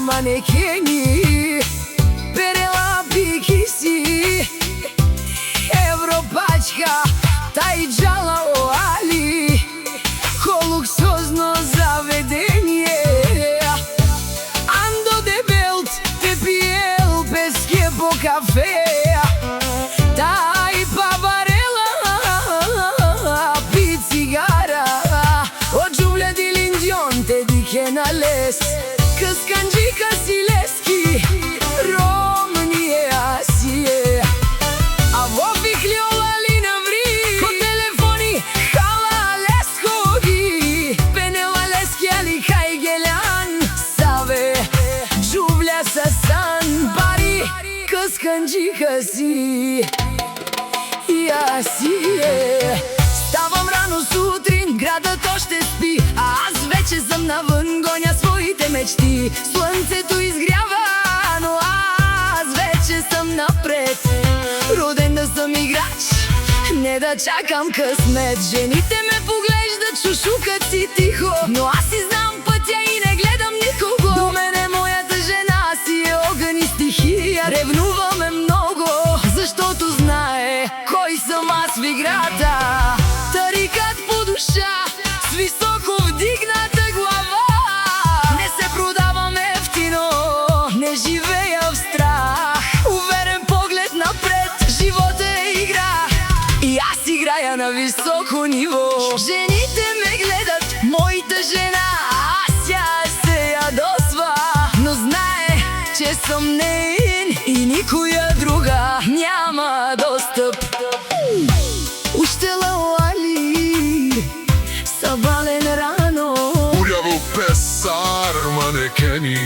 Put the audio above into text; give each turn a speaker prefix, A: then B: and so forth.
A: Manekeni, perela bikisi, Европачка, тај джала оали, ко луксозно заведение. Ando de belt, te piel, pesche po кафе, тај паварела, пи цигара, од джувле ди линдјон, те дике на лес. Кысканджика Силески, Ромније Асије, а во виклјола ли наври, ко телефони хала лескоги, пенела лески али кај гелян, саве джувля са сан, бари кысканджика си Асије. Ставам рано сутрин, градот оште спи, а аз веќе сам навън, гоња своите мечти. Слънцето изгрява, но аз вече съм напред. Роден да съм играч, не да чакам късмет. Жените ме поглеждат, шушукат си тихо, но аз си знам пътя и не гледам никого. До мене моята жена си е огън и стихия. Ревнуваме много, защото знае кой съм аз в играта. Тарикат по душа, с високо вдигната глава. Не се продавам ефтино, не живея в страх. Уверен поглед напред, живота е игра и аз играя на високо ниво. Жените ме гледат, моята жена Ася се ядосва, но знае, че съм неин и никоя друга няма достъп. Ущела Али, Сабален рано,
B: Урјаво песар манекени.